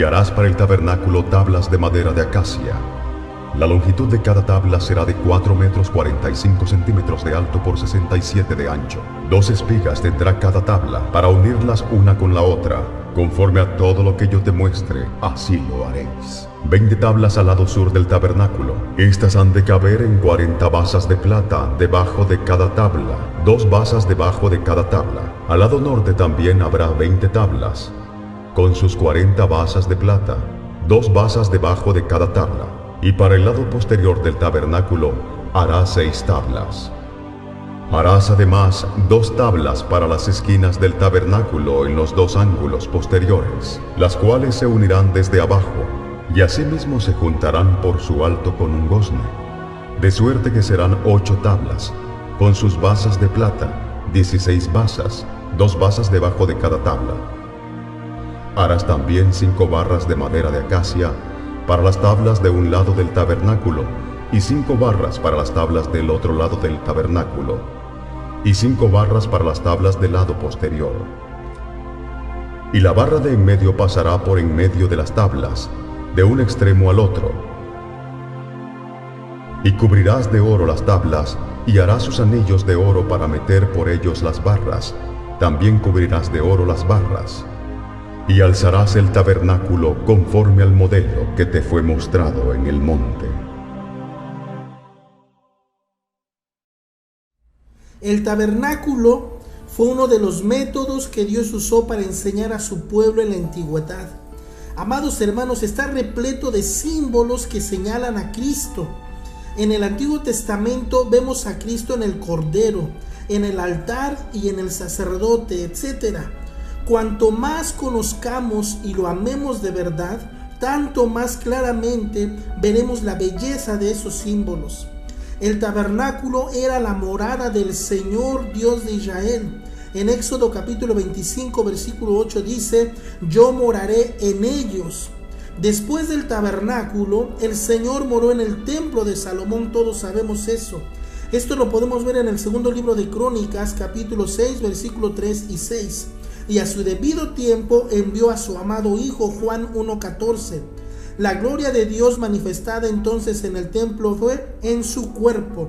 Y harás para el tabernáculo tablas de madera de acacia. La longitud de cada tabla será de 4 metros 45 centímetros de alto por 67 de ancho. 2 espigas tendrá cada tabla para unirlas una con la otra. Conforme a todo lo que yo te muestre, así lo haréis. 20 tablas al lado sur del tabernáculo. Estas han de caber en 40 basas de plata debajo de cada tabla, 2 basas debajo de cada tabla. Al lado norte también habrá 20 tablas, con sus 40 basas de plata, 2 basas debajo de cada tabla. Y para el lado posterior del tabernáculo harás 6 tablas. Harás además 2 tablas para las esquinas del tabernáculo en los 2 ángulos posteriores, las cuales se unirán desde abajo, y asimismo se juntarán por su alto con un gozne. De suerte que serán 8 tablas, con sus basas de plata, 16 basas, 2 basas debajo de cada tabla. Harás también 5 barras de madera de acacia para las tablas de un lado del tabernáculo, y 5 barras para las tablas del otro lado del tabernáculo, y 5 barras para las tablas del lado posterior. Y la barra de en medio pasará por en medio de las tablas, de un extremo al otro. Y cubrirás de oro las tablas, y harás sus anillos de oro para meter por ellos las barras. También cubrirás de oro las barras. Y alzarás el tabernáculo conforme al modelo que te fue mostrado en el monte. El tabernáculo fue uno de los métodos que Dios usó para enseñar a su pueblo en la antigüedad. Amados hermanos, está repleto de símbolos que señalan a Cristo. En el Antiguo Testamento vemos a Cristo en el Cordero, en el altar y en el sacerdote, etc. Cuanto más conozcamos y lo amemos de verdad, tanto más claramente veremos la belleza de esos símbolos. El tabernáculo era la morada del Señor Dios de Israel. En Éxodo capítulo 25, versículo 8 dice: yo moraré en ellos. Después del tabernáculo, el Señor moró en el templo de Salomón, todos sabemos eso. Esto lo podemos ver en el segundo libro de Crónicas, capítulo 6, versículo 3 y 6. Y a su debido tiempo envió a su amado Hijo, Juan 1:14. La gloria de Dios manifestada entonces en el templo fue en su cuerpo.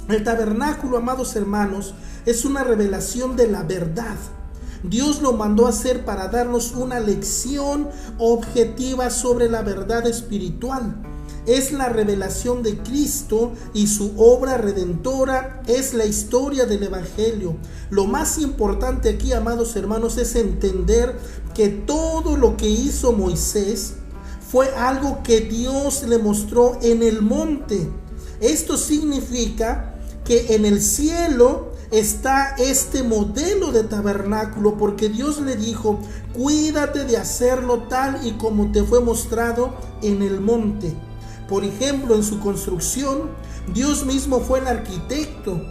El tabernáculo, amados hermanos, es una revelación de la verdad. Dios lo mandó a hacer para darnos una lección objetiva sobre la verdad espiritual. Es la revelación de Cristo y su obra redentora es la historia del Evangelio. Lo más importante aquí, amados hermanos, es entender que todo lo que hizo Moisés fue algo que Dios le mostró en el monte. Esto significa que en el cielo está este modelo de tabernáculo, porque Dios le dijo: cuídate de hacerlo tal y como te fue mostrado en el monte. Por ejemplo, en su construcción, Dios mismo fue el arquitecto.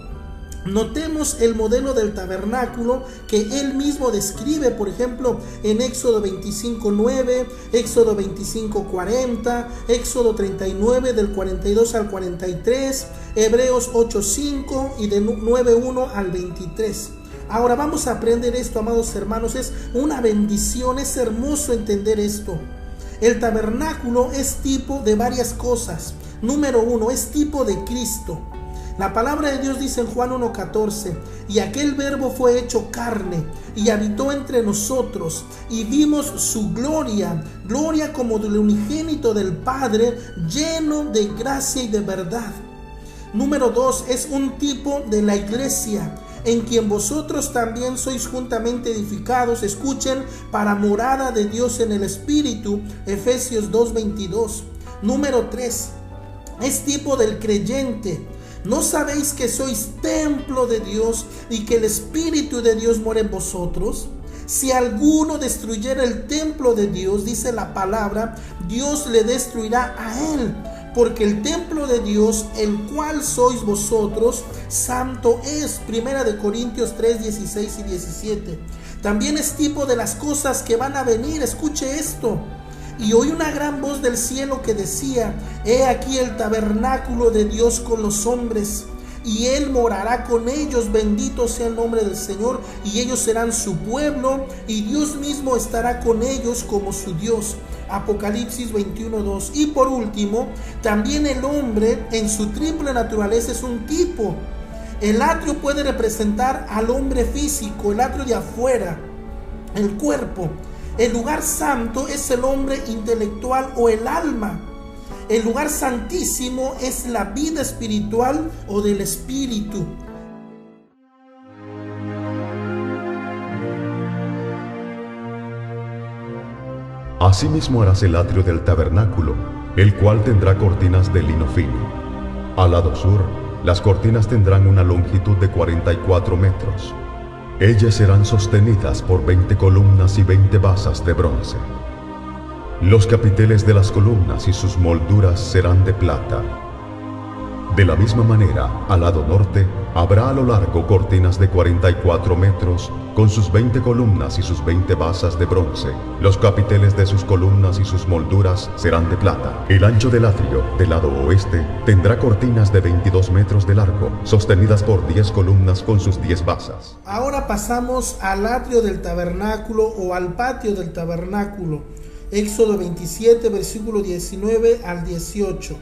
Notemos el modelo del tabernáculo que él mismo describe, por ejemplo, en Éxodo 25:9, Éxodo 25:40, Éxodo 39 del 42 al 43, Hebreos 8:5 y de 9:1 al 23. Ahora vamos a aprender esto, amados hermanos. Es una bendición, es hermoso entender esto. El tabernáculo es tipo de varias cosas. Número 1, es tipo de Cristo. La palabra de Dios dice en Juan 1:14: y aquel verbo fue hecho carne y habitó entre nosotros, y vimos su gloria, gloria como del unigénito del Padre, lleno de gracia y de verdad. Número 2, es un tipo de la iglesia, en quien vosotros también sois juntamente edificados, escuchen, para morada de Dios en el Espíritu, Efesios 2:22. Número 3, es tipo del creyente. ¿No sabéis que sois templo de Dios y que el Espíritu de Dios mora en vosotros? Si alguno destruyera el templo de Dios, dice la palabra, Dios le destruirá a él, porque el templo de Dios, el cual sois vosotros, santo es. Primera de Corintios 3, 16 y 17. También es tipo de las cosas que van a venir. Escuche esto: y oí una gran voz del cielo que decía: he aquí el tabernáculo de Dios con los hombres, y Él morará con ellos. Bendito sea el nombre del Señor. Y ellos serán su pueblo, y Dios mismo estará con ellos como su Dios. Apocalipsis 21:2. Y por último, también el hombre en su triple naturaleza es un tipo. El atrio puede representar al hombre físico, el atrio de afuera, el cuerpo. El lugar santo es el hombre intelectual o el alma. El lugar santísimo es la vida espiritual o del espíritu. Asimismo harás el atrio del tabernáculo, el cual tendrá cortinas de lino fino. Al lado sur, las cortinas tendrán una longitud de 44 metros. Ellas serán sostenidas por 20 columnas y 20 basas de bronce. Los capiteles de las columnas y sus molduras serán de plata. De la misma manera, al lado norte, habrá a lo largo cortinas de 44 metros, con sus 20 columnas y sus 20 basas de bronce. Los capiteles de sus columnas y sus molduras serán de plata. El ancho del atrio, del lado oeste, tendrá cortinas de 22 metros de largo, sostenidas por 10 columnas con sus 10 basas. Ahora pasamos al atrio del tabernáculo o al patio del tabernáculo. Éxodo 27, versículo 19 al 18.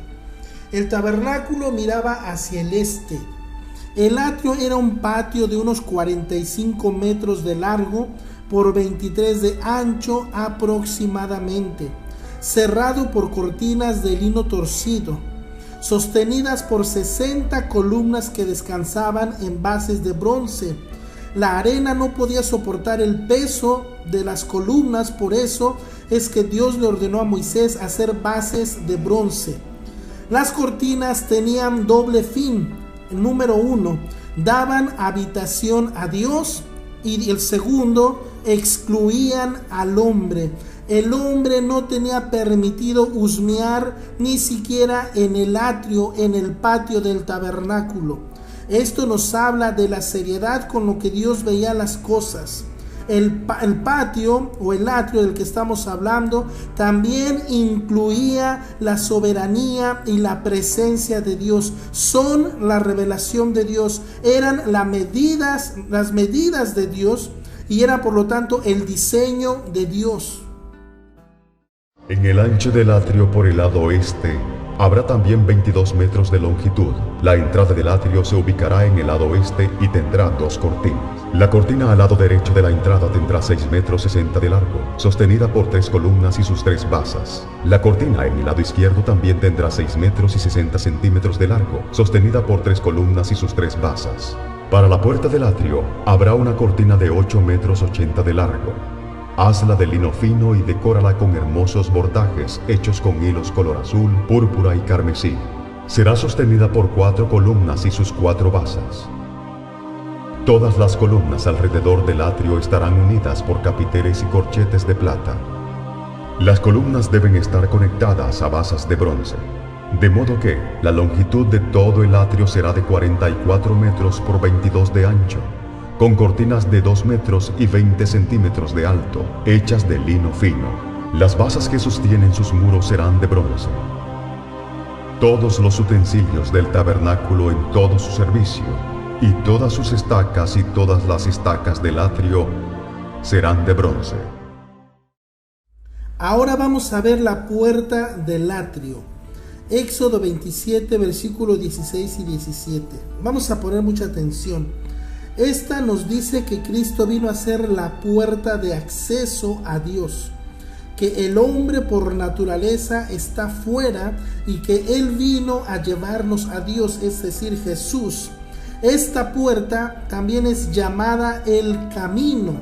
El tabernáculo miraba hacia el este. El atrio era un patio de unos 45 metros de largo por 23 de ancho aproximadamente, cerrado por cortinas de lino torcido, sostenidas por 60 columnas que descansaban en bases de bronce. La arena no podía soportar el peso de las columnas, por eso es que Dios le ordenó a Moisés hacer bases de bronce. Las cortinas tenían doble fin. Número 1, daban habitación a Dios, y el segundo, excluían al hombre. El hombre no tenía permitido husmear ni siquiera en el atrio, en el patio del tabernáculo. Esto nos habla de la seriedad con lo que Dios veía las cosas. El patio o el atrio del que estamos hablando también incluía la soberanía y la presencia de Dios. Son la revelación de Dios, eran las medidas de Dios y era por lo tanto el diseño de Dios. En el ancho del atrio por el lado oeste habrá también 22 metros de longitud. La entrada del atrio se ubicará en el lado oeste y tendrá 2 cortinas. La cortina al lado derecho de la entrada tendrá 6 metros 60 de largo, sostenida por 3 columnas y sus 3 basas. La cortina en el lado izquierdo también tendrá 6 metros y 60 centímetros de largo, sostenida por 3 columnas y sus 3 basas. Para la puerta del atrio habrá una cortina de 8 metros 80 de largo. Hazla de lino fino y decórala con hermosos bordajes hechos con hilos color azul, púrpura y carmesí. Será sostenida por 4 columnas y sus 4 basas. Todas las columnas alrededor del atrio estarán unidas por capiteles y corchetes de plata. Las columnas deben estar conectadas a basas de bronce, de modo que la longitud de todo el atrio será de 44 metros por 22 de ancho, con cortinas de 2 metros y 20 centímetros de alto, hechas de lino fino. Las basas que sostienen sus muros serán de bronce. Todos los utensilios del tabernáculo en todo su servicio, y todas sus estacas y todas las estacas del atrio serán de bronce. Ahora vamos a ver la puerta del atrio. Éxodo 27, versículos 16 y 17. Vamos a poner mucha atención. Esta nos dice que Cristo vino a ser la puerta de acceso a Dios, que el hombre por naturaleza está fuera y que Él vino a llevarnos a Dios, es decir, Jesús. Esta puerta también es llamada el camino.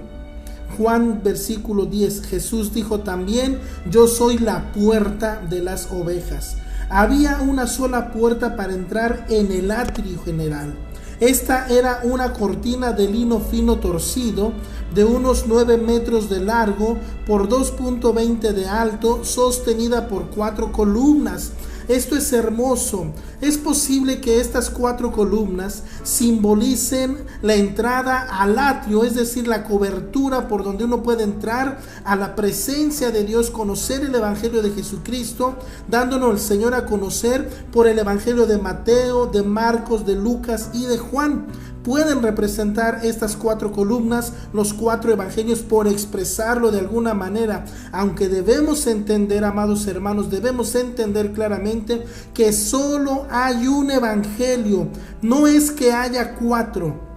Juan versículo 10, Jesús dijo también: yo soy la puerta de las ovejas. Había una sola puerta para entrar en el atrio general. Esta era una cortina de lino fino torcido de unos 9 metros de largo por 2.20 de alto, sostenida por 4 columnas. Esto es hermoso. Es posible que estas 4 columnas simbolicen la entrada al atrio, es decir, la cobertura por donde uno puede entrar a la presencia de Dios, conocer el Evangelio de Jesucristo, dándonos el Señor a conocer por el Evangelio de Mateo, de Marcos, de Lucas y de Juan. pueden representar estas 4 columnas, los 4 evangelios, por expresarlo de alguna manera, aunque debemos entender, amados hermanos, debemos entender claramente que solo hay un evangelio, no es que haya 4.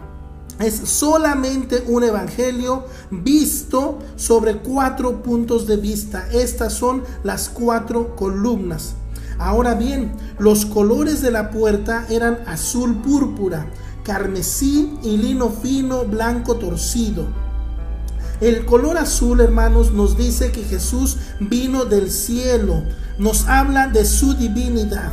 Es solamente un evangelio visto sobre 4 puntos de vista. Estas son las 4 columnas. Ahora bien, los colores de la puerta eran azul púrpura, carmesí y lino fino blanco torcido. El color azul, hermanos, nos dice que Jesús vino del cielo, nos habla de su divinidad.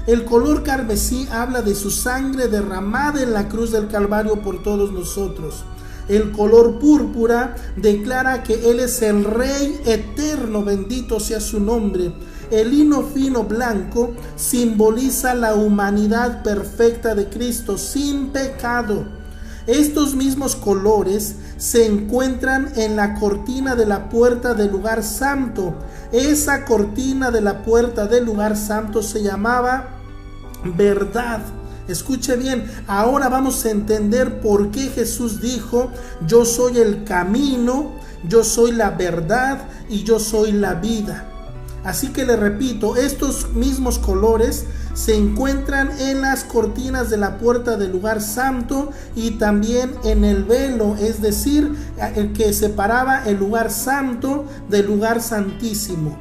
El color carmesí habla de su sangre derramada en la cruz del Calvario por todos nosotros. El color púrpura declara que Él es el Rey eterno, bendito sea su nombre. El lino fino blanco simboliza la humanidad perfecta de Cristo, sin pecado. Estos mismos colores se encuentran en la cortina de la puerta del lugar santo. Esa cortina de la puerta del lugar santo se llamaba verdad. Escuche bien, ahora vamos a entender por qué Jesús dijo: yo soy el camino, yo soy la verdad y yo soy la vida. Así que le repito, estos mismos colores se encuentran en las cortinas de la puerta del lugar santo y también en el velo, es decir, el que separaba el lugar santo del lugar santísimo.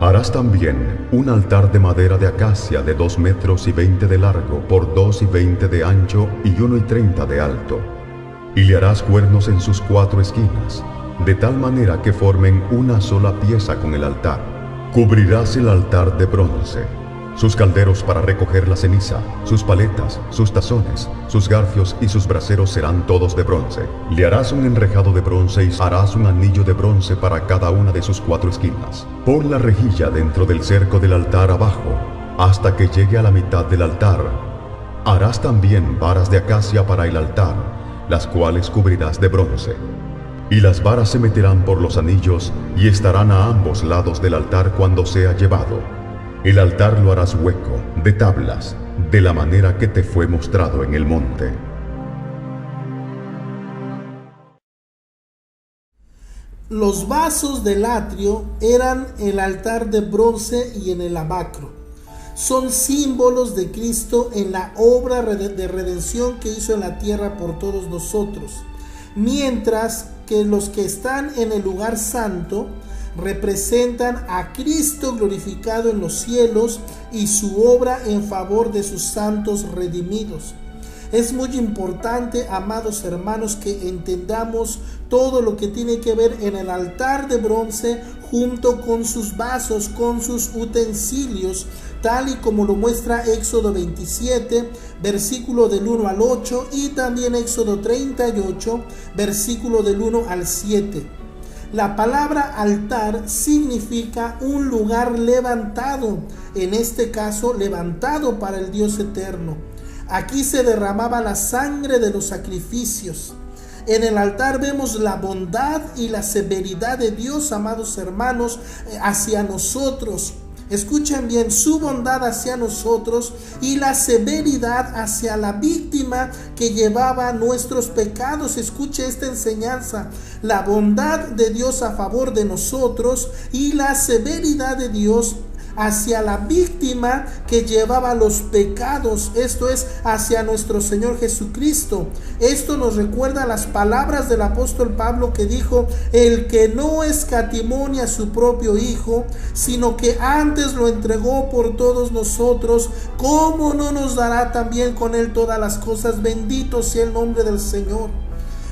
Harás también un altar de madera de acacia de 2 metros y 20 de largo por 2 y 20 de ancho y 1 y 30 de alto. Y le harás cuernos en sus 4 esquinas, de tal manera que formen una sola pieza con el altar. Cubrirás el altar de bronce, sus calderos para recoger la ceniza, sus paletas, sus tazones, sus garfios y sus braseros serán todos de bronce. Le harás un enrejado de bronce y harás un anillo de bronce para cada una de sus 4 esquinas. Pon la rejilla dentro del cerco del altar abajo, hasta que llegue a la mitad del altar. Harás también varas de acacia para el altar, las cuales cubrirás de bronce. Y las varas se meterán por los anillos y estarán a ambos lados del altar cuando sea llevado. El altar lo harás hueco, de tablas, de la manera que te fue mostrado en el monte. Los vasos del atrio eran el altar de bronce y en el lavacro. Son símbolos de Cristo en la obra de redención que hizo en la tierra por todos nosotros. Mientras que los que están en el lugar santo representan a Cristo glorificado en los cielos y su obra en favor de sus santos redimidos. Es muy importante, amados hermanos, que entendamos todo lo que tiene que ver en el altar de bronce junto con sus vasos, con sus utensilios, tal y como lo muestra Éxodo 27, versículo del 1 al 8 y también Éxodo 38, versículo del 1 al 7. La palabra altar significa un lugar levantado, en este caso levantado para el Dios eterno. Aquí se derramaba la sangre de los sacrificios. En el altar vemos la bondad y la severidad de Dios, amados hermanos, hacia nosotros. Escuchen bien, su bondad hacia nosotros y la severidad hacia la víctima que llevaba nuestros pecados. Escuche esta enseñanza: la bondad de Dios a favor de nosotros y la severidad de Dios hacia la víctima que llevaba los pecados, esto es, hacia nuestro Señor Jesucristo. Esto nos recuerda las palabras del apóstol Pablo que dijo: el que no escatimó ni a su propio Hijo, sino que antes lo entregó por todos nosotros, ¿cómo no nos dará también con él todas las cosas? Bendito sea el nombre del Señor.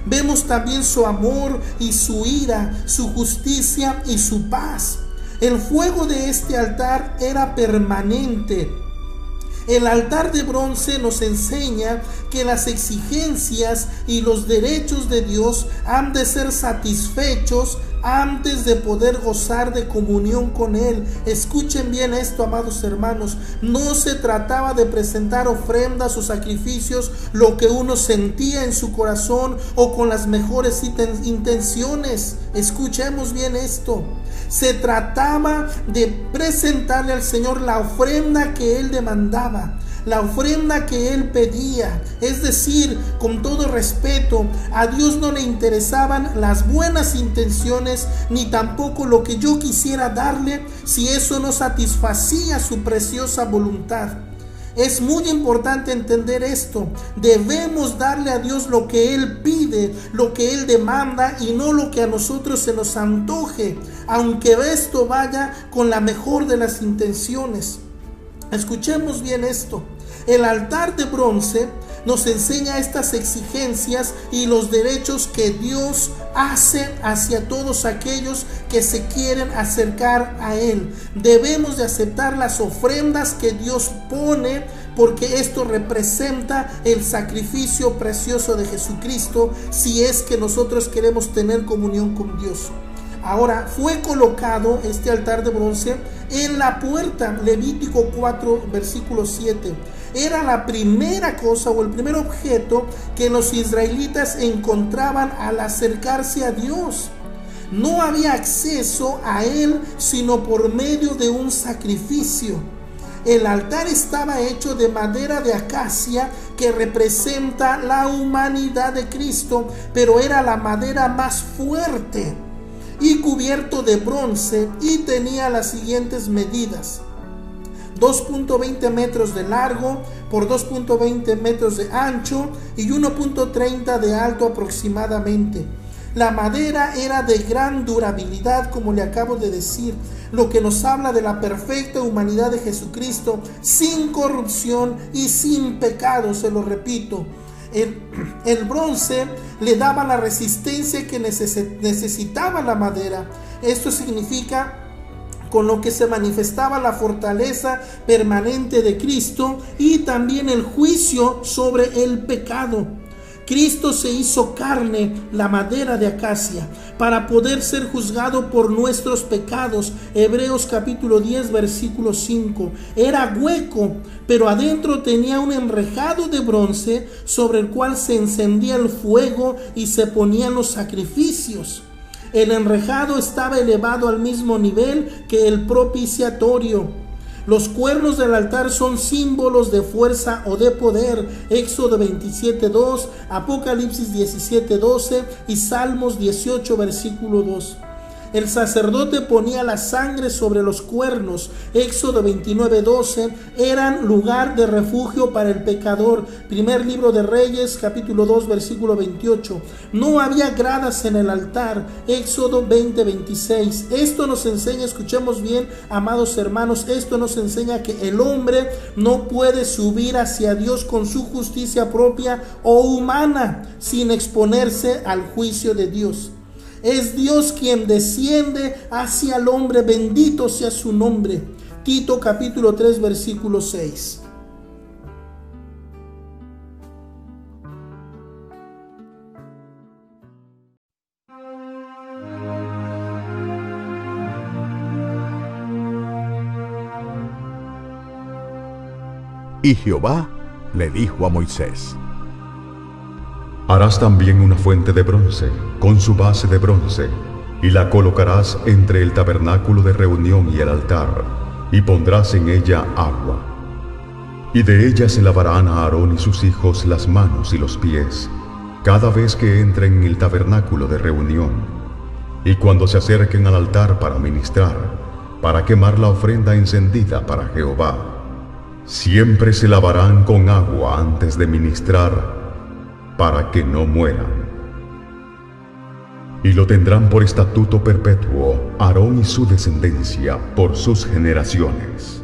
Vemos también su amor y su ira, su justicia y su paz. El fuego de este altar era permanente. El altar de bronce nos enseña que las exigencias y los derechos de Dios han de ser satisfechos antes de poder gozar de comunión con Él. Escuchen bien esto, amados hermanos. No se trataba de presentar ofrendas o sacrificios lo que uno sentía en su corazón o con las mejores intenciones. Escuchemos bien esto. Se trataba de presentarle al Señor la ofrenda que Él demandaba, la ofrenda que Él pedía. Es decir, con todo respeto, a Dios no le interesaban las buenas intenciones, ni tampoco lo que yo quisiera darle, si eso no satisfacía su preciosa voluntad. Es muy importante entender esto. Debemos darle a Dios lo que Él pide, lo que Él demanda, y no lo que a nosotros se nos antoje, aunque esto vaya con la mejor de las intenciones. Escuchemos bien esto. El altar de bronce nos enseña estas exigencias y los derechos que Dios hace hacia todos aquellos que se quieren acercar a Él. Debemos de aceptar las ofrendas que Dios pone, porque esto representa el sacrificio precioso de Jesucristo, si es que nosotros queremos tener comunión con Dios. Ahora, fue colocado este altar de bronce en la puerta. Levítico 4, versículo 7. Era la primera cosa o el primer objeto que los israelitas encontraban al acercarse a Dios. No había acceso a Él sino por medio de un sacrificio. El altar estaba hecho de madera de acacia, que representa la humanidad de Cristo, pero era la madera más fuerte, y cubierto de bronce, y tenía las siguientes medidas: 2.20 metros de largo por 2.20 metros de ancho y 1.30 de alto aproximadamente. La madera era de gran durabilidad, como le acabo de decir, lo que nos habla de la perfecta humanidad de Jesucristo, sin corrupción y sin pecado. Se lo repito. El bronce le daba la resistencia que necesitaba la madera. Esto significa con lo que se manifestaba la fortaleza permanente de Cristo y también el juicio sobre el pecado. Cristo se hizo carne, la madera de acacia, para poder ser juzgado por nuestros pecados. Hebreos capítulo 10, versículo 5. Era hueco, pero adentro tenía un enrejado de bronce sobre el cual se encendía el fuego y se ponían los sacrificios. El enrejado estaba elevado al mismo nivel que el propiciatorio. Los cuernos del altar son símbolos de fuerza o de poder. Éxodo 27:2, Apocalipsis 17:12 y Salmos 18, versículo 2. El sacerdote ponía la sangre sobre los cuernos. Éxodo 29:12. Eran lugar de refugio para el pecador. Primer libro de Reyes, capítulo 2, versículo 28. No había gradas en el altar. Éxodo 20:26. Esto nos enseña, escuchemos bien, amados hermanos, esto nos enseña que el hombre no puede subir hacia Dios con su justicia propia o humana sin exponerse al juicio de Dios. Es Dios quien desciende hacia el hombre, bendito sea su nombre. Tito capítulo 3, versículo 6. Y Jehová le dijo a Moisés: Harás también una fuente de bronce, con su base de bronce, y la colocarás entre el tabernáculo de reunión y el altar, y pondrás en ella agua. Y de ella se lavarán a Aarón y sus hijos las manos y los pies, cada vez que entren en el tabernáculo de reunión, y cuando se acerquen al altar para ministrar, para quemar la ofrenda encendida para Jehová. Siempre se lavarán con agua antes de ministrar, para que no mueran. Y lo tendrán por estatuto perpetuo Aarón y su descendencia por sus generaciones.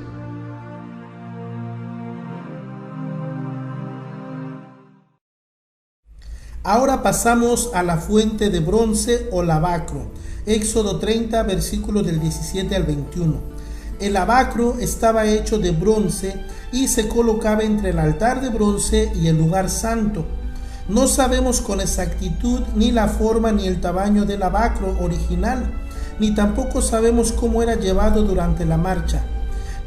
Ahora pasamos a la fuente de bronce o lavacro. Éxodo 30, versículos del 17 al 21. El lavacro estaba hecho de bronce y se colocaba entre el altar de bronce y el lugar santo. No sabemos con exactitud ni la forma ni el tamaño del lavacro original, ni tampoco sabemos cómo era llevado durante la marcha.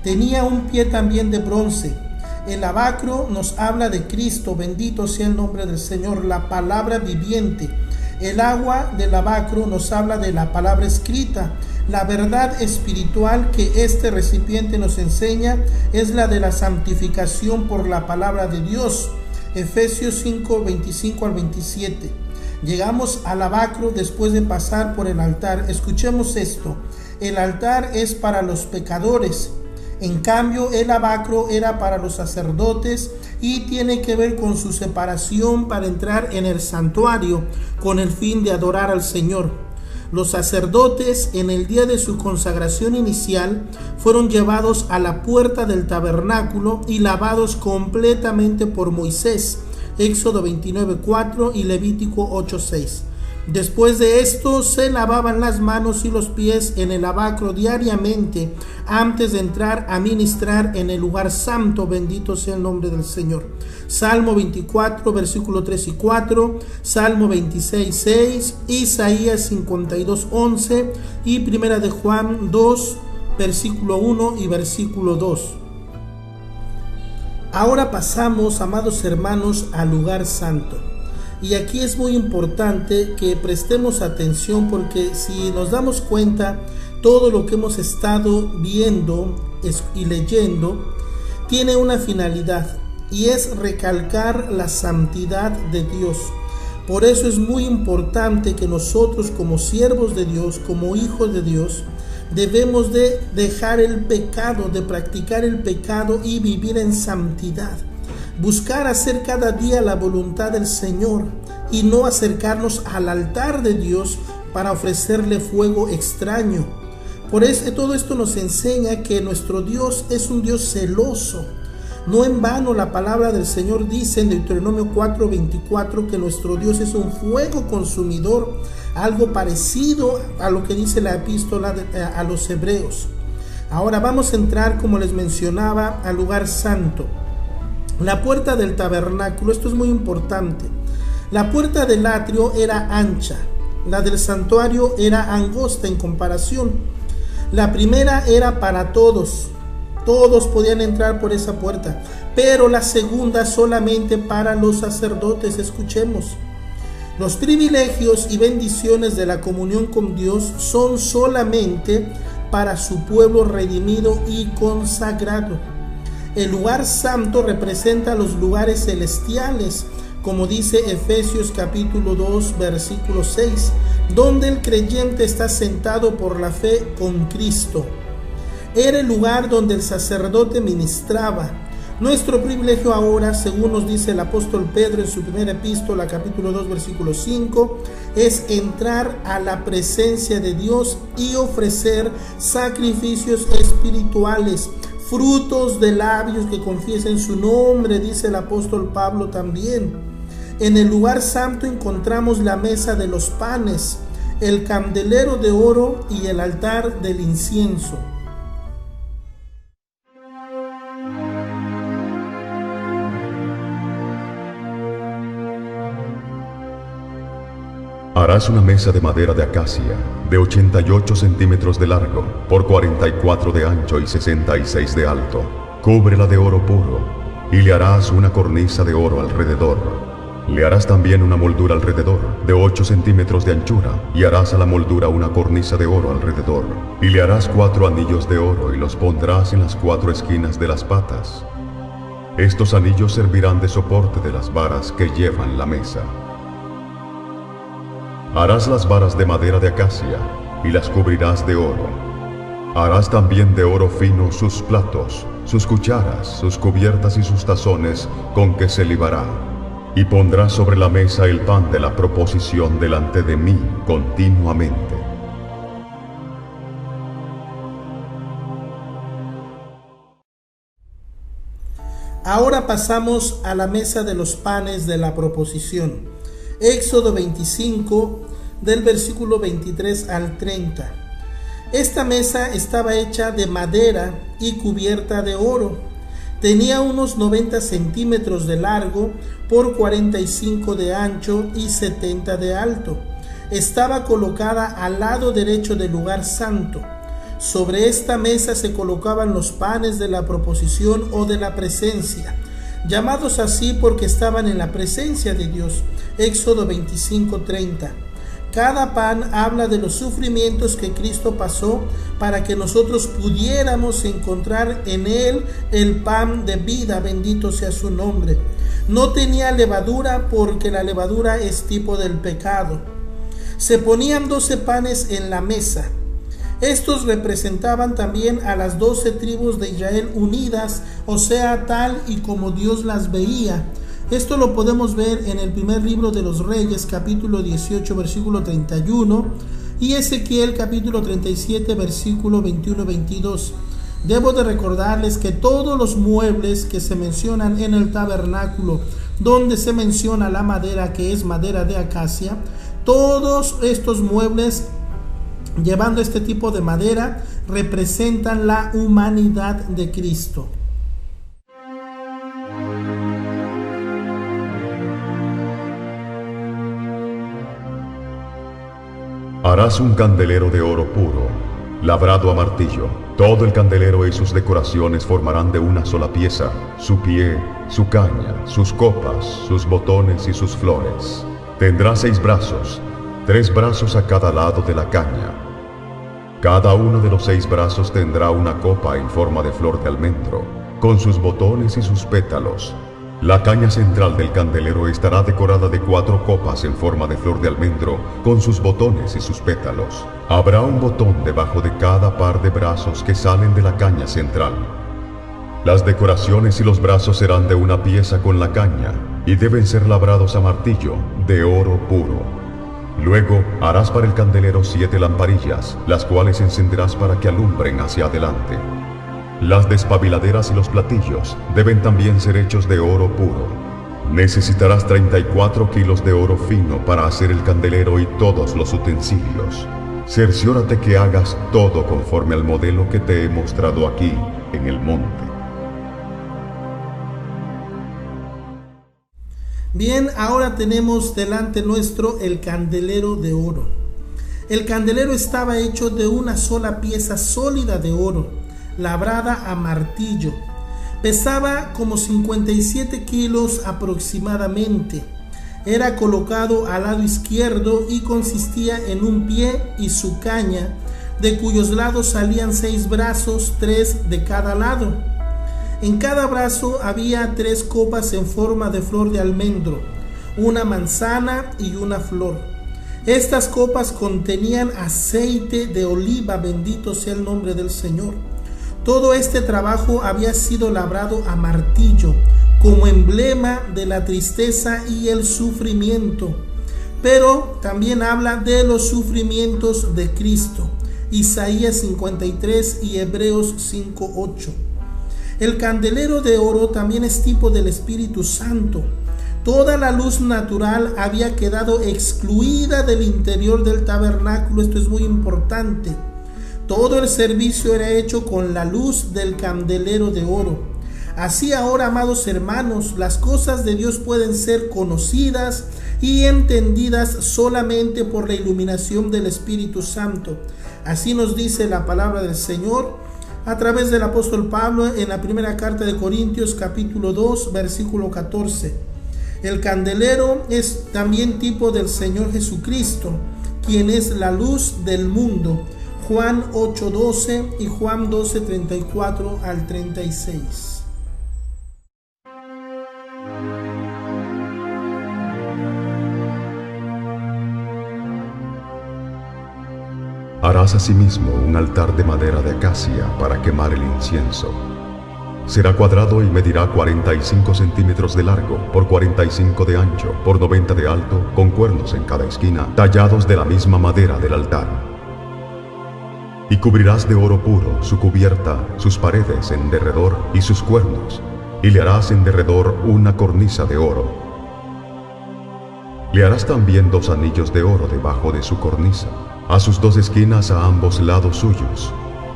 Tenía un pie también de bronce. El lavacro nos habla de Cristo, bendito sea el nombre del Señor, la palabra viviente. El agua del lavacro nos habla de la palabra escrita. La verdad espiritual que este recipiente nos enseña es la de la santificación por la palabra de Dios. Efesios 5, 25 al 27. Llegamos al lavacro después de pasar por el altar. Escuchemos esto. El altar es para los pecadores. En cambio, el lavacro era para los sacerdotes y tiene que ver con su separación para entrar en el santuario con el fin de adorar al Señor. Los sacerdotes, en el día de su consagración inicial, fueron llevados a la puerta del tabernáculo y lavados completamente por Moisés, Éxodo 29:4 y Levítico 8:6. Después de esto, se lavaban las manos y los pies en el lavacro diariamente antes de entrar a ministrar en el lugar santo. Bendito sea el nombre del Señor. Salmo 24, versículo 3 y 4, Salmo 26, 6, Isaías 52, 11 y Primera de Juan 2, versículo 1 y versículo 2. Ahora pasamos, amados hermanos, al lugar santo. Y aquí es muy importante que prestemos atención, porque si nos damos cuenta, todo lo que hemos estado viendo y leyendo tiene una finalidad, y es recalcar la santidad de Dios. Por eso es muy importante que nosotros, como siervos de Dios, como hijos de Dios, debemos de dejar el pecado, de practicar el pecado y vivir en santidad. Buscar hacer cada día la voluntad del Señor y no acercarnos al altar de Dios para ofrecerle fuego extraño. Por eso todo esto nos enseña que nuestro Dios es un Dios celoso. No en vano la palabra del Señor dice en Deuteronomio 4:24 que nuestro Dios es un fuego consumidor, algo parecido a lo que dice la epístola a los Hebreos. Ahora vamos a entrar, como les mencionaba, al lugar santo. La puerta del tabernáculo, esto es muy importante. La puerta del atrio era ancha, la del santuario era angosta en comparación. La primera era para todos podían entrar por esa puerta, pero la segunda solamente para los sacerdotes. Escuchemos. Los privilegios y bendiciones de la comunión con Dios son solamente para su pueblo redimido y consagrado. El lugar santo representa los lugares celestiales, como dice Efesios capítulo 2, versículo 6, donde el creyente está sentado por la fe con Cristo. Era el lugar donde el sacerdote ministraba. Nuestro privilegio ahora, según nos dice el apóstol Pedro en su primera epístola, capítulo 2, versículo 5, es entrar a la presencia de Dios y ofrecer sacrificios espirituales, frutos de labios que confiesen su nombre, dice el apóstol Pablo también. En el lugar santo encontramos la mesa de los panes, el candelero de oro y el altar del incienso. Harás una mesa de madera de acacia, de 88 centímetros de largo, por 44 de ancho y 66 de alto. Cúbrela de oro puro, y le harás una cornisa de oro alrededor. Le harás también una moldura alrededor, de 8 centímetros de anchura, y harás a la moldura una cornisa de oro alrededor. Y le harás 4 anillos de oro, y los pondrás en las 4 esquinas de las patas. Estos anillos servirán de soporte de las varas que llevan la mesa. Harás las varas de madera de acacia y las cubrirás de oro. Harás también de oro fino sus platos, sus cucharas, sus cubiertas y sus tazones con que se libará. Y pondrás sobre la mesa el pan de la proposición delante de mí continuamente. Ahora pasamos a la mesa de los panes de la proposición. Éxodo 25, del versículo 23 al 30. Esta mesa estaba hecha de madera y cubierta de oro. Tenía unos 90 centímetros de largo por 45 de ancho y 70 de alto. Estaba colocada al lado derecho del lugar santo. Sobre esta mesa se colocaban los panes de la proposición o de la presencia, llamados así porque estaban en la presencia de Dios. Éxodo 25:30. Cada pan habla de los sufrimientos que Cristo pasó para que nosotros pudiéramos encontrar en Él el pan de vida, bendito sea su nombre. No tenía levadura porque la levadura es tipo del pecado. Se ponían 12 panes en la mesa. Estos representaban también a las 12 tribus de Israel unidas, o sea, tal y como Dios las veía. Esto lo podemos ver en el primer libro de los Reyes, capítulo 18, versículo 31, y Ezequiel, capítulo 37, versículo 21-22. Debo de recordarles que todos los muebles que se mencionan en el tabernáculo, donde se menciona la madera, que es madera de acacia, todos estos muebles llevando este tipo de madera representan la humanidad de Cristo. Harás un candelero de oro puro, labrado a martillo. Todo el candelero y sus decoraciones formarán de una sola pieza: su pie, su caña, sus copas, sus botones y sus flores. Tendrá 6 brazos, 3 brazos a cada lado de la caña. Cada uno de los 6 brazos tendrá una copa en forma de flor de almendro, con sus botones y sus pétalos. La caña central del candelero estará decorada de 4 copas en forma de flor de almendro, con sus botones y sus pétalos. Habrá un botón debajo de cada par de brazos que salen de la caña central. Las decoraciones y los brazos serán de una pieza con la caña, y deben ser labrados a martillo, de oro puro. Luego harás para el candelero 7 lamparillas, las cuales encenderás para que alumbren hacia adelante. Las despabiladeras y los platillos deben también ser hechos de oro puro. Necesitarás 34 kilos de oro fino para hacer el candelero y todos los utensilios. Cerciórate que hagas todo conforme al modelo que te he mostrado aquí en el monte. Bien, ahora tenemos delante nuestro el candelero de oro. El candelero estaba hecho de una sola pieza sólida de oro, labrada a martillo. Pesaba como 57 kilos aproximadamente. Era colocado al lado izquierdo y consistía en un pie y su caña, de cuyos lados salían 6 brazos, 3 de cada lado. En cada brazo había 3 copas en forma de flor de almendro, una manzana y una flor. Estas copas contenían aceite de oliva, bendito sea el nombre del Señor. Todo este trabajo había sido labrado a martillo, como emblema de la tristeza y el sufrimiento. Pero también habla de los sufrimientos de Cristo. Isaías 53 y Hebreos 5:8. El candelero de oro también es tipo del Espíritu Santo. Toda la luz natural había quedado excluida del interior del tabernáculo. Esto es muy importante. Todo el servicio era hecho con la luz del candelero de oro. Así ahora, amados hermanos, las cosas de Dios pueden ser conocidas y entendidas solamente por la iluminación del Espíritu Santo. Así nos dice la palabra del Señor a través del apóstol Pablo en la primera carta de Corintios, capítulo 2, versículo 14. El candelero es también tipo del Señor Jesucristo, quien es la luz del mundo. Juan 8:12 y Juan 12:34 al 36. Harás asimismo un altar de madera de acacia para quemar el incienso. Será cuadrado y medirá 45 centímetros de largo, por 45 de ancho, por 90 de alto, con cuernos en cada esquina, tallados de la misma madera del altar. Y cubrirás de oro puro su cubierta, sus paredes en derredor y sus cuernos, y le harás en derredor una cornisa de oro. Le harás también 2 anillos de oro debajo de su cornisa, a sus 2 esquinas a ambos lados suyos,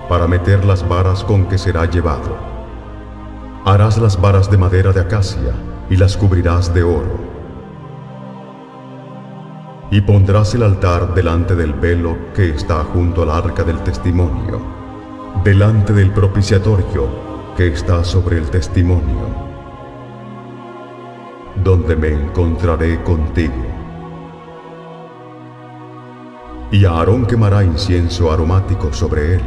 para meter las varas con que será llevado. Harás las varas de madera de acacia y las cubrirás de oro. Y pondrás el altar delante del velo que está junto al arca del testimonio, delante del propiciatorio que está sobre el testimonio, donde me encontraré contigo. Y Aarón quemará incienso aromático sobre él.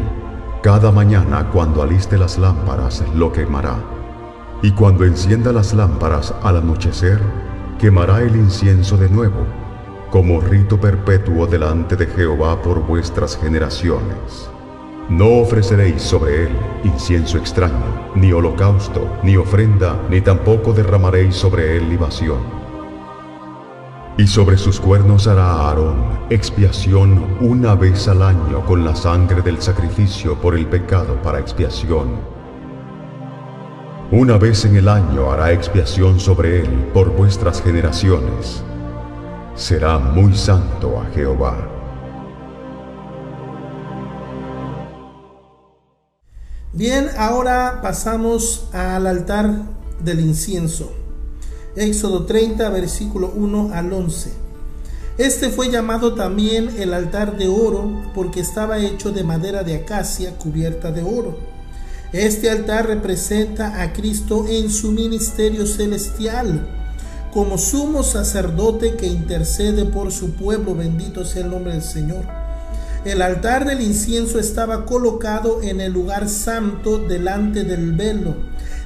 Cada mañana cuando aliste las lámparas lo quemará. Y cuando encienda las lámparas al anochecer, quemará el incienso de nuevo, como rito perpetuo delante de Jehová por vuestras generaciones. No ofreceréis sobre él incienso extraño, ni holocausto, ni ofrenda, ni tampoco derramaréis sobre él libación. Y sobre sus cuernos hará Aarón expiación una vez al año con la sangre del sacrificio por el pecado para expiación. Una vez en el año hará expiación sobre él por vuestras generaciones. Será muy santo a Jehová. Bien, ahora pasamos al altar del incienso. Éxodo 30, versículo 1 al 11. Este fue llamado también el altar de oro, porque estaba hecho de madera de acacia cubierta de oro. Este altar representa a Cristo en su ministerio celestial, como sumo sacerdote que intercede por su pueblo. Bendito sea el nombre del Señor. El altar del incienso estaba colocado en el lugar santo delante del velo,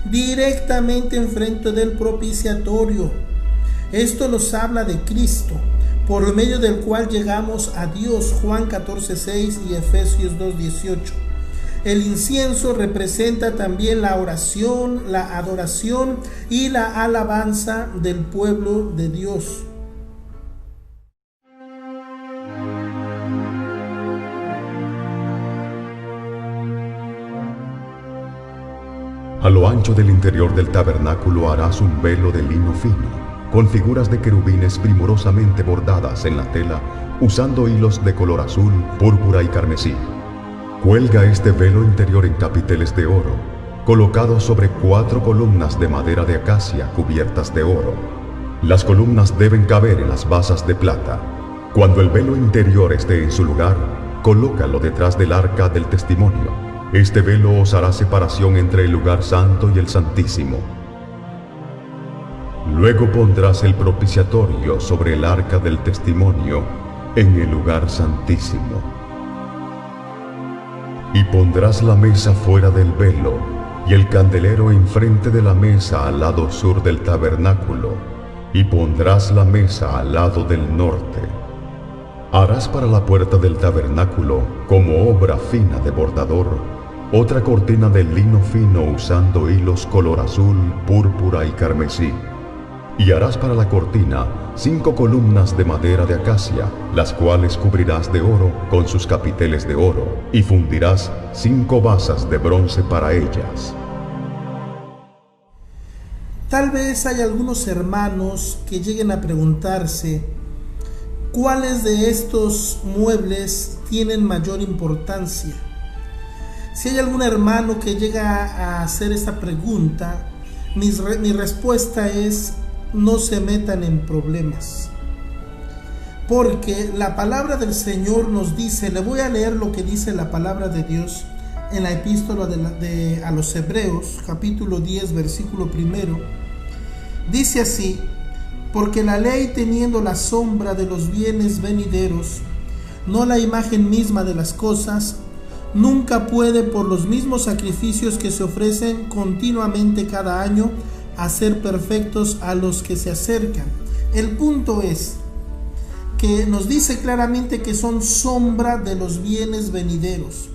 directamente enfrente del propiciatorio. Esto nos habla de Cristo, por medio del cual llegamos a Dios. Juan 14:6 y Efesios 2:18. El incienso representa también la oración, la adoración y la alabanza del pueblo de Dios. A lo ancho del interior del tabernáculo harás un velo de lino fino, con figuras de querubines primorosamente bordadas en la tela, usando hilos de color azul, púrpura y carmesí. Cuelga este velo interior en capiteles de oro, colocados sobre 4 columnas de madera de acacia cubiertas de oro. Las columnas deben caber en las basas de plata. Cuando el velo interior esté en su lugar, colócalo detrás del arca del testimonio. Este velo os hará separación entre el lugar santo y el santísimo. Luego pondrás el propiciatorio sobre el arca del testimonio en el lugar santísimo. Y pondrás la mesa fuera del velo y el candelero enfrente de la mesa al lado sur del tabernáculo, y pondrás la mesa al lado del norte. Harás para la puerta del tabernáculo, como obra fina de bordador, otra cortina de lino fino usando hilos color azul, púrpura y carmesí. Y harás para la cortina 5 columnas de madera de acacia, las cuales cubrirás de oro con sus capiteles de oro, y fundirás 5 basas de bronce para ellas. Tal vez hay algunos hermanos que lleguen a preguntarse cuáles de estos muebles tienen mayor importancia. Si hay algún hermano que llega a hacer esta pregunta, mi respuesta es: no se metan en problemas, porque la palabra del Señor nos dice, le voy a leer lo que dice la palabra de Dios en la epístola a los Hebreos, capítulo 10, versículo 1. Dice así: porque la ley, teniendo la sombra de los bienes venideros, no la imagen misma de las cosas, nunca puede, por los mismos sacrificios que se ofrecen continuamente cada año, hacer perfectos a los que se acercan. El punto es que nos dice claramente que son sombra de los bienes venideros.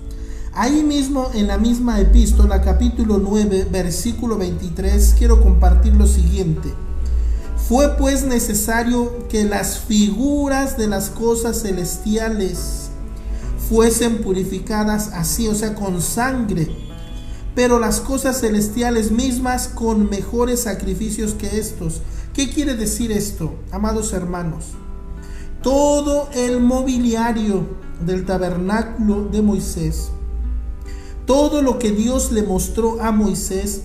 Ahí mismo, en la misma epístola, capítulo 9, versículo 23, quiero compartir lo siguiente: fue pues necesario que las figuras de las cosas celestiales fuesen purificadas así, o sea, con sangre, pero las cosas celestiales mismas con mejores sacrificios que estos. ¿Qué quiere decir esto, amados hermanos? Todo el mobiliario del tabernáculo de Moisés, todo lo que Dios le mostró a Moisés,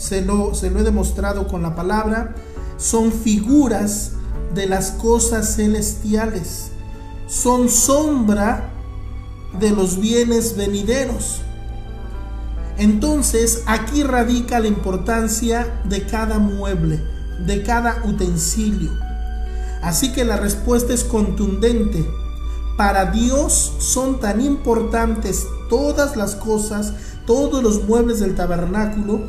se lo he demostrado con la palabra, son figuras de las cosas celestiales, son sombra de los bienes venideros. Entonces aquí radica la importancia de cada mueble, de cada utensilio. Así que la respuesta es contundente. Para Dios son tan importantes todas las cosas, todos los muebles del tabernáculo,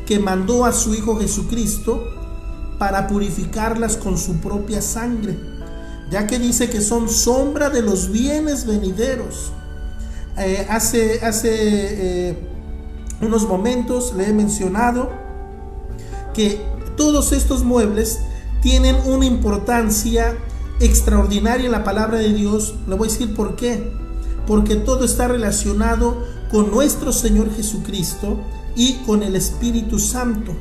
que mandó a su Hijo Jesucristo para purificarlas con su propia sangre, ya que dice que son sombra de los bienes venideros. Hace unos momentos le he mencionado que todos estos muebles tienen una importancia extraordinaria en la palabra de Dios. Le voy a decir por qué. Porque todo está relacionado con nuestro Señor Jesucristo y con el Espíritu Santo.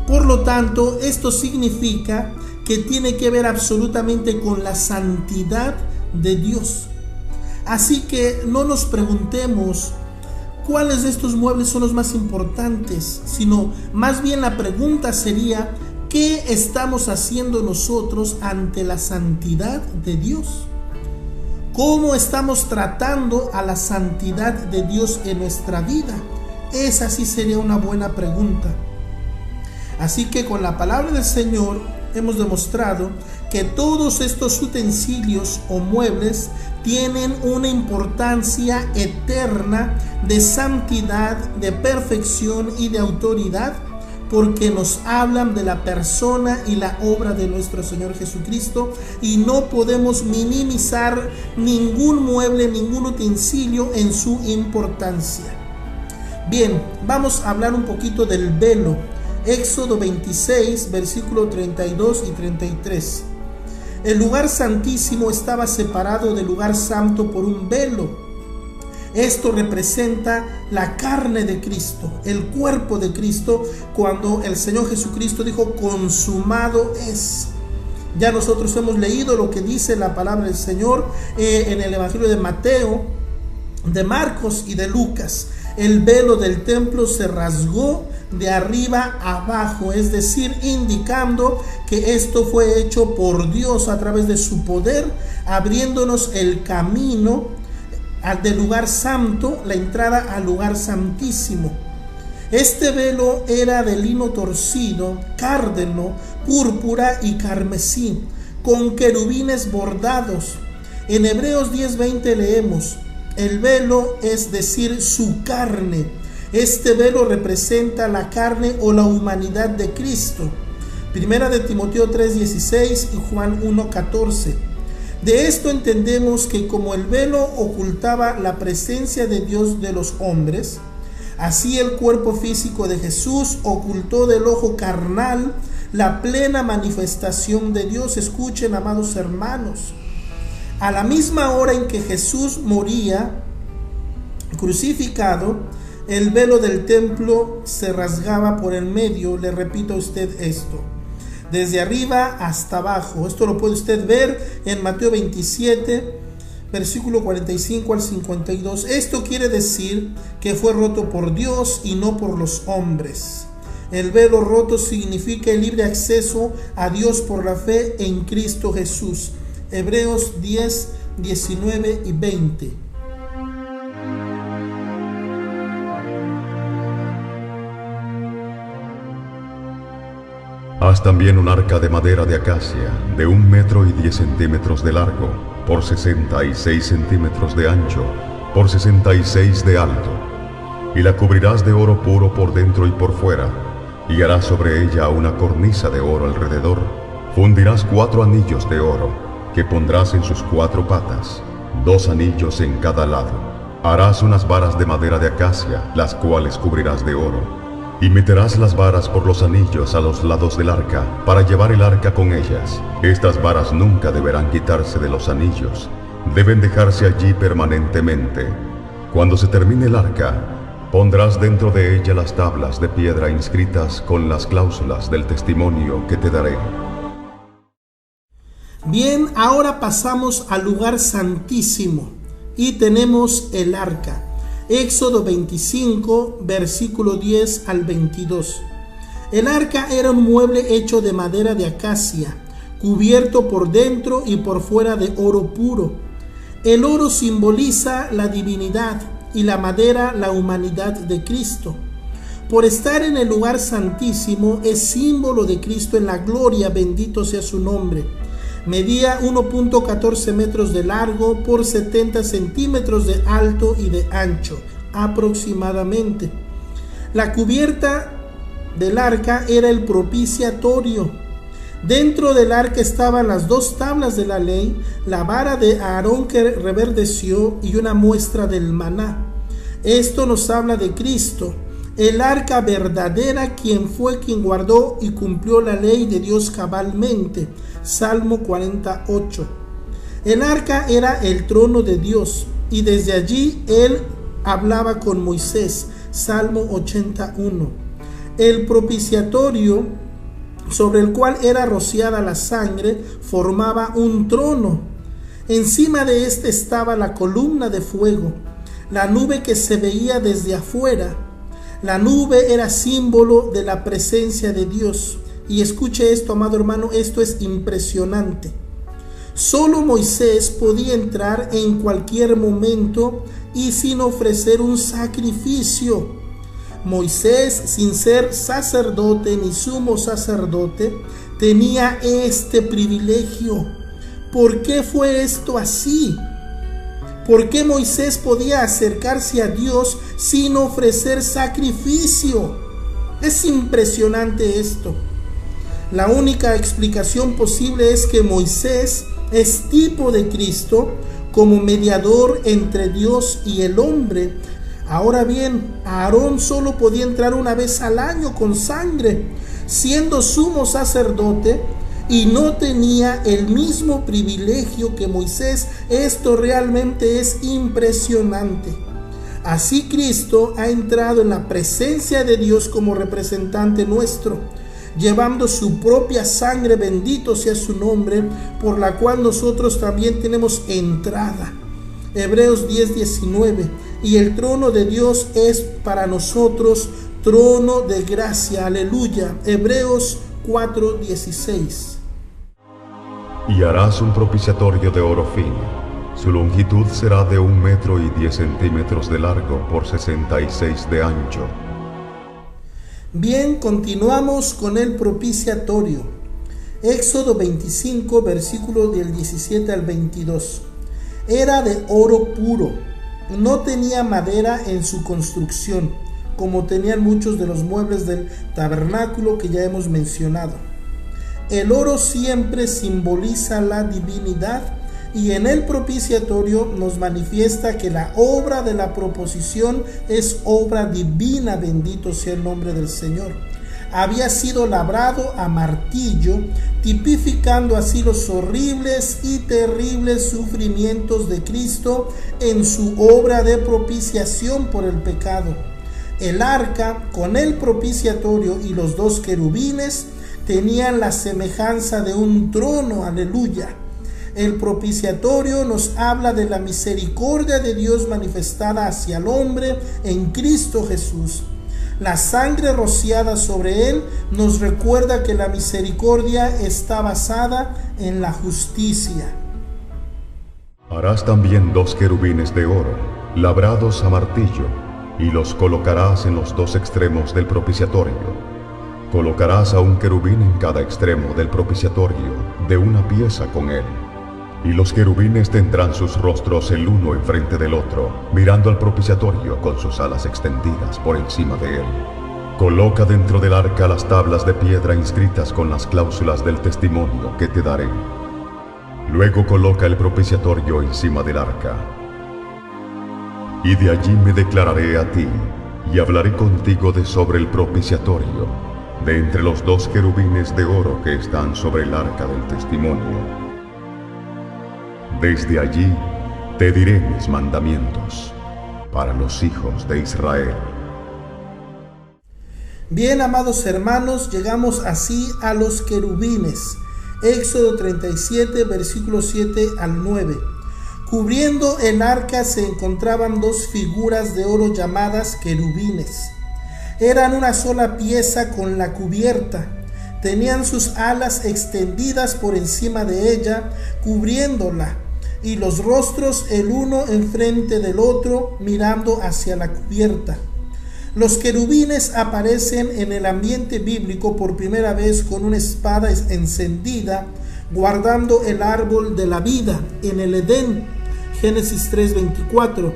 Por lo tanto, esto significa que tiene que ver absolutamente con la santidad de Dios. Así que no nos preguntemos cuáles de estos muebles son los más importantes, sino más bien la pregunta sería: ¿qué estamos haciendo nosotros ante la santidad de Dios? ¿Cómo estamos tratando a la santidad de Dios en nuestra vida? Esa sí sería una buena pregunta. Así que con la palabra del Señor hemos demostrado que todos estos utensilios o muebles tienen una importancia eterna de santidad, de perfección y de autoridad, porque nos hablan de la persona y la obra de nuestro Señor Jesucristo, y no podemos minimizar ningún mueble, ningún utensilio en su importancia. Bien, vamos a hablar un poquito del velo. Éxodo 26, versículo 32 y 33. El lugar santísimo estaba separado del lugar santo por un velo. Esto representa la carne de Cristo, el cuerpo de Cristo, cuando el Señor Jesucristo dijo: consumado es. Ya nosotros hemos leído lo que dice la palabra del Señor en el Evangelio de Mateo, de Marcos y de Lucas. El velo del templo se rasgó de arriba abajo, es decir, indicando que esto fue hecho por Dios a través de su poder, abriéndonos el camino del lugar santo, la entrada al lugar santísimo. Este velo era de lino torcido, cárdeno, púrpura y carmesí, con querubines bordados. En Hebreos 10:20 leemos: el velo, es decir, su carne. Este velo representa la carne o la humanidad de Cristo. Primera de Timoteo 3:16 y Juan 1:14. De esto entendemos que como el velo ocultaba la presencia de Dios de los hombres, así el cuerpo físico de Jesús ocultó del ojo carnal la plena manifestación de Dios. Escuchen, amados hermanos, a la misma hora en que Jesús moría crucificado, el velo del templo se rasgaba por el medio. Le repito a usted esto: desde arriba hasta abajo. Esto lo puede usted ver en Mateo 27, versículo 45 al 52. Esto quiere decir que fue roto por Dios y no por los hombres. El velo roto significa el libre acceso a Dios por la fe en Cristo Jesús. Hebreos 10, 19 y 20. Haz también un arca de madera de acacia, de 1 metro y 10 centímetros de largo, por 66 centímetros de ancho, por 66 de alto. Y la cubrirás de oro puro por dentro y por fuera, y harás sobre ella una cornisa de oro alrededor. Fundirás 4 anillos de oro, que pondrás en sus 4 patas, 2 anillos en cada lado. Harás unas varas de madera de acacia, las cuales cubrirás de oro. Y meterás las varas por los anillos a los lados del arca, para llevar el arca con ellas. Estas varas nunca deberán quitarse de los anillos, deben dejarse allí permanentemente. Cuando se termine el arca, pondrás dentro de ella las tablas de piedra inscritas con las cláusulas del testimonio que te daré. Bien, ahora pasamos al lugar santísimo y tenemos el arca. Éxodo 25, versículo 10 al 22. El arca era un mueble hecho de madera de acacia, cubierto por dentro y por fuera de oro puro. El oro simboliza la divinidad y la madera la humanidad de Cristo. Por estar en el lugar santísimo, es símbolo de Cristo en la gloria, bendito sea su nombre. Medía 1.14 metros de largo por 70 centímetros de alto y de ancho, aproximadamente. La cubierta del arca era el propiciatorio. Dentro del arca estaban las 2 tablas de la ley, la vara de Aarón que reverdeció y una muestra del maná. Esto nos habla de Cristo, el arca verdadera, quien guardó y cumplió la ley de Dios cabalmente. Salmo 48. El arca era el trono de Dios y desde allí él hablaba con Moisés. Salmo 81. El propiciatorio, sobre el cual era rociada la sangre, formaba un trono. Encima de este estaba la columna de fuego, la nube que se veía desde afuera. La nube era símbolo de la presencia de Dios. Y escuche esto, amado hermano, esto es impresionante. Solo Moisés podía entrar en cualquier momento y sin ofrecer un sacrificio. Moisés, sin ser sacerdote ni sumo sacerdote, tenía este privilegio. ¿Por qué fue esto así? ¿Por qué Moisés podía acercarse a Dios sin ofrecer sacrificio? Es impresionante esto. La única explicación posible es que Moisés es tipo de Cristo como mediador entre Dios y el hombre. Ahora bien, Aarón solo podía entrar una vez al año con sangre, siendo sumo sacerdote, y no tenía el mismo privilegio que Moisés. Esto realmente es impresionante. Así Cristo ha entrado en la presencia de Dios como representante nuestro, llevando su propia sangre, bendito sea su nombre, por la cual nosotros también tenemos entrada. Hebreos 10:19. Y el trono de Dios es para nosotros trono de gracia. Aleluya. Hebreos 4:16. Y harás un propiciatorio de oro fino. Su longitud será de 1 metro y 10 centímetros de largo por 66 de ancho. Bien, continuamos con el propiciatorio. Éxodo 25, versículo del 17 al 22. Era de oro puro, no tenía madera en su construcción, como tenían muchos de los muebles del tabernáculo que ya hemos mencionado. El oro siempre simboliza la divinidad, y en el propiciatorio nos manifiesta que la obra de la proposición es obra divina, bendito sea el nombre del Señor. Había sido labrado a martillo, tipificando así los horribles y terribles sufrimientos de Cristo en su obra de propiciación por el pecado. El arca con el propiciatorio y los 2 querubines tenían la semejanza de un trono. Aleluya. El propiciatorio nos habla de la misericordia de Dios manifestada hacia el hombre en Cristo Jesús. La sangre rociada sobre él nos recuerda que la misericordia está basada en la justicia. Harás también 2 querubines de oro, labrados a martillo, y los colocarás en los 2 extremos del propiciatorio. Colocarás a un querubín en cada extremo del propiciatorio, de una pieza con él. Y los querubines tendrán sus rostros el uno enfrente del otro, mirando al propiciatorio con sus alas extendidas por encima de él. Coloca dentro del arca las tablas de piedra inscritas con las cláusulas del testimonio que te daré. Luego coloca el propiciatorio encima del arca. Y de allí me declararé a ti, y hablaré contigo de sobre el propiciatorio, de entre los 2 querubines de oro que están sobre el arca del testimonio. Desde allí te diré mis mandamientos para los hijos de Israel. Bien, amados hermanos, llegamos así a los querubines. Éxodo 37, versículos 7 al 9. Cubriendo el arca se encontraban dos figuras de oro llamadas querubines. Eran una sola pieza con la cubierta. Tenían sus alas extendidas por encima de ella, cubriéndola, y los rostros el uno enfrente del otro, mirando hacia la cubierta. Los querubines aparecen en el ambiente bíblico por primera vez con una espada encendida, guardando el árbol de la vida en el Edén, Génesis 3:24.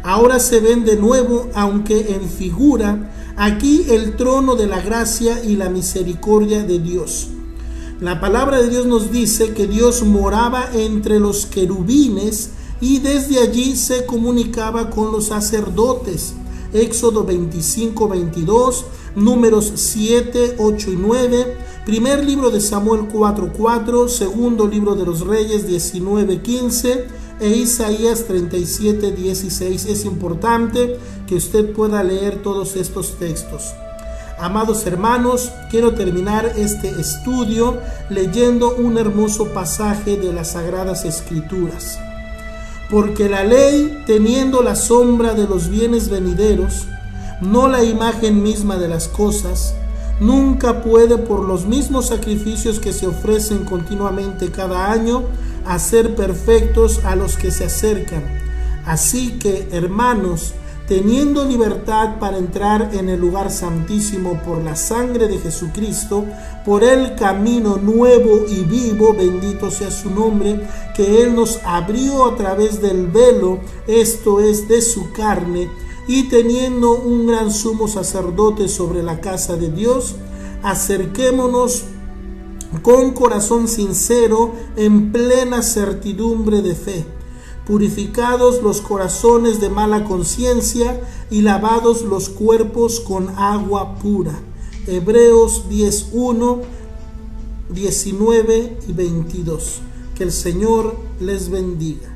Ahora se ven de nuevo, aunque en figura, aquí el trono de la gracia y la misericordia de Dios. La palabra de Dios nos dice que Dios moraba entre los querubines y desde allí se comunicaba con los sacerdotes. Éxodo 25:22, Números 7, 8 y 9, primer libro de Samuel 4:4, segundo libro de los Reyes 19:15 e Isaías 37:16. Es importante que usted pueda leer todos estos textos. Amados hermanos, quiero terminar este estudio leyendo un hermoso pasaje de las Sagradas Escrituras. Porque la ley, teniendo la sombra de los bienes venideros, no la imagen misma de las cosas, nunca puede, por los mismos sacrificios que se ofrecen continuamente cada año, hacer perfectos a los que se acercan. Así que, hermanos, teniendo libertad para entrar en el lugar santísimo por la sangre de Jesucristo, por el camino nuevo y vivo, bendito sea su nombre, que Él nos abrió a través del velo, esto es, de su carne, y teniendo un gran sumo sacerdote sobre la casa de Dios, acerquémonos con corazón sincero, en plena certidumbre de fe, purificados los corazones de mala conciencia y lavados los cuerpos con agua pura. Hebreos 10:1, 19 y 22. Que el Señor les bendiga.